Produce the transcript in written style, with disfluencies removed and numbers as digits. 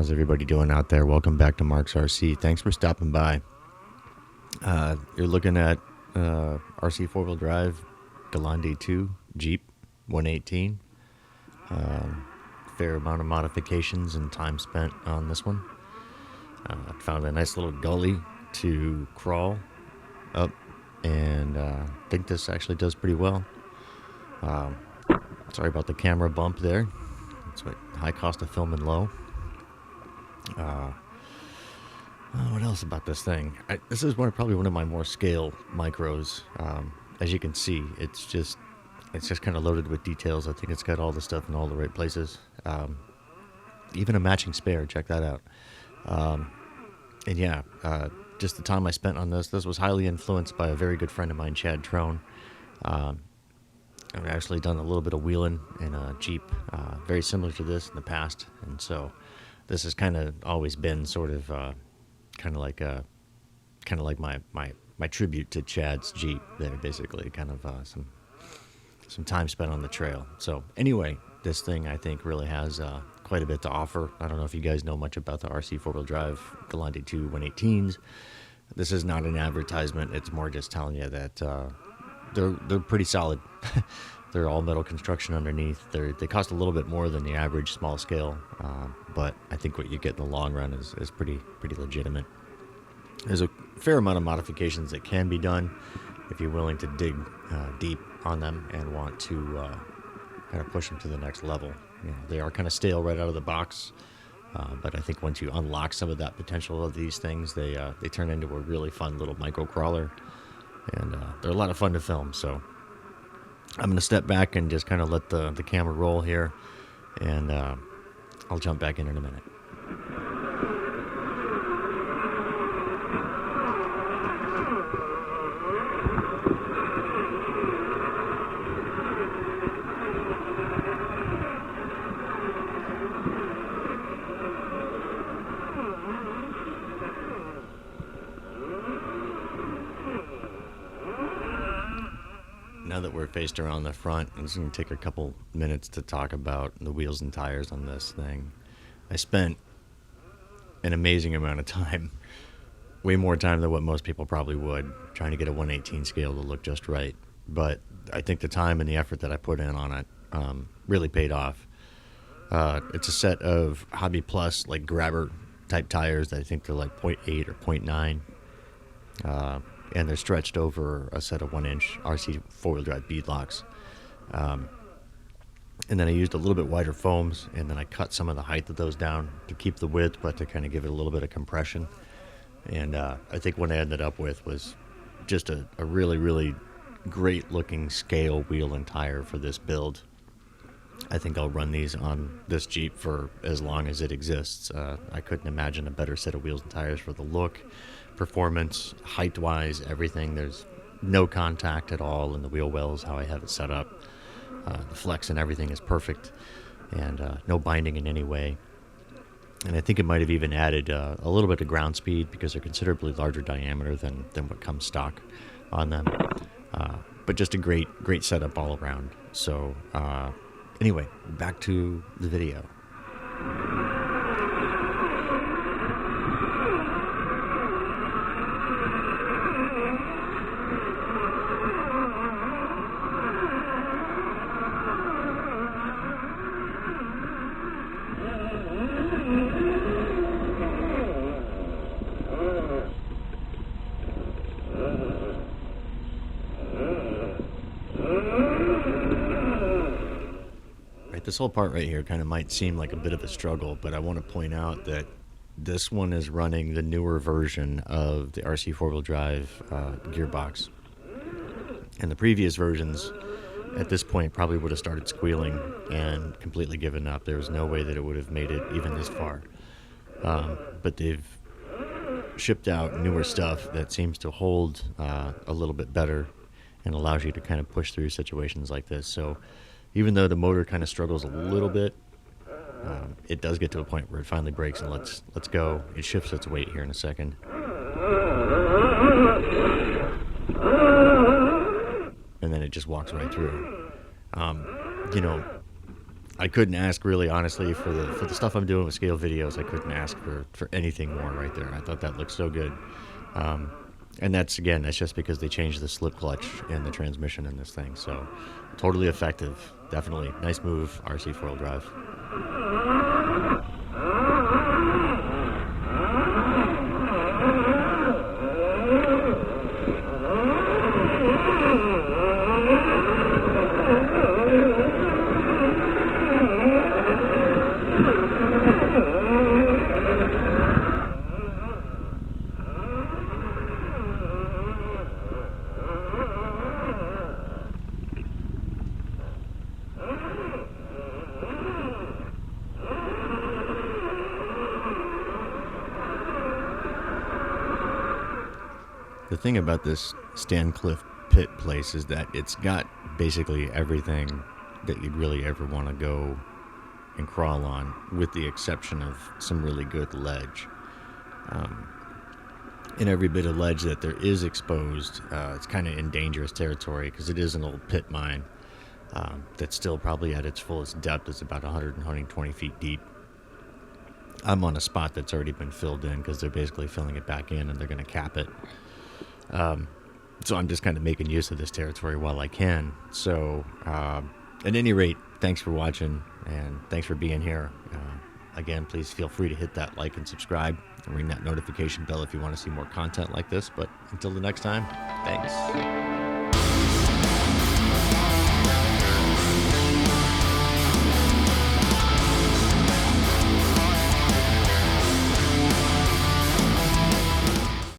How's everybody doing out there? Welcome back to Mark's RC. Thanks for stopping by. You're looking at RC4WD Drive Gelande 2 Jeep 118. Fair amount of modifications and time spent on this one. Found a nice little gully to crawl up, and I think this actually does pretty well. Sorry about the camera bump there. That's what high cost of filming low. What else about this thing? This is probably one of my more scale micros. As you can see, it's just kind of loaded with details. I think it's got all the stuff in all the right places. Even a matching spare. Check that out. And yeah, just the time I spent on this was highly influenced by a very good friend of mine, Chad Trone. I've actually done a little bit of wheeling in a Jeep, very similar to this in the past, and so this has kind of always been sort of kind of like my tribute to Chad's Jeep there, basically, kind of some time spent on the trail. So anyway, this thing I think really has quite a bit to offer. I don't know if you guys know much about the RC4WD Drive Gelande 2 118s. This is not an advertisement. It's more just telling you that they're pretty solid. They're all metal construction underneath. They cost a little bit more than the average small scale, but I think what you get in the long run is pretty legitimate. There's a fair amount of modifications that can be done if you're willing to dig deep on them and want to kind of push them to the next level. You know, they are kind of stale right out of the box, but I think once you unlock some of that potential of these things, they turn into a really fun little micro crawler, and they're a lot of fun to film. So I'm going to step back and just kind of let the camera roll here, and I'll jump back in a minute. Now that we're faced around the front, I'm just going to take a couple minutes to talk about the wheels and tires on this thing. I spent an amazing amount of time, way more time than what most people probably would, trying to get a 118 scale to look just right. But I think the time and the effort that I put in on it really paid off. It's a set of Hobby Plus, like grabber type tires that I think they're like 0.8 or 0.9. And they're stretched over a set of 1-inch RC4WD Drive Beadlocks. And then I used a little bit wider foams, and then I cut some of the height of those down to keep the width, but to kind of give it a little bit of compression. And I think what I ended up with was just a really great looking scale wheel and tire for this build. I think I'll run these on this Jeep for as long as it exists. I couldn't imagine a better set of wheels and tires for the look, performance, height-wise, everything. There's no contact at all in the wheel wells, how I have it set up. The flex and everything is perfect, and no binding in any way. And I think it might have even added a little bit of ground speed because they're considerably larger diameter than what comes stock on them. But just a great setup all around. So anyway, back to the video. This whole part right here kind of might seem like a bit of a struggle, but I want to point out that this one is running the newer version of the RC4WD Drive gearbox. And the previous versions, at this point, probably would have started squealing and completely given up. There was no way that it would have made it even this far. But they've shipped out newer stuff that seems to hold a little bit better and allows you to kind of push through situations like this. So even though the motor kind of struggles a little bit, it does get to a point where it finally breaks and let's go. It shifts its weight here in a second. And then it just walks right through. You know, I couldn't ask, really, honestly, for the stuff I'm doing with scale videos. I couldn't ask for anything more right there. I thought that looked so good. And that's just because they changed the slip clutch and the transmission in this thing. So totally effective. Definitely. Nice move, RC four-wheel drive. The thing about this Stancliff pit place is that it's got basically everything that you'd really ever want to go and crawl on, with the exception of some really good ledge. And every bit of ledge that there is exposed, it's kind of in dangerous territory because it is an old pit mine that's still probably at its fullest depth. It's about 120 feet deep. I'm on a spot that's already been filled in because they're basically filling it back in and they're going to cap it. So I'm just kind of making use of this territory while I can. So at any rate, thanks for watching and thanks for being here. Again, please feel free to hit that like and subscribe and ring that notification bell if you want to see more content like this. But until the next time, thanks.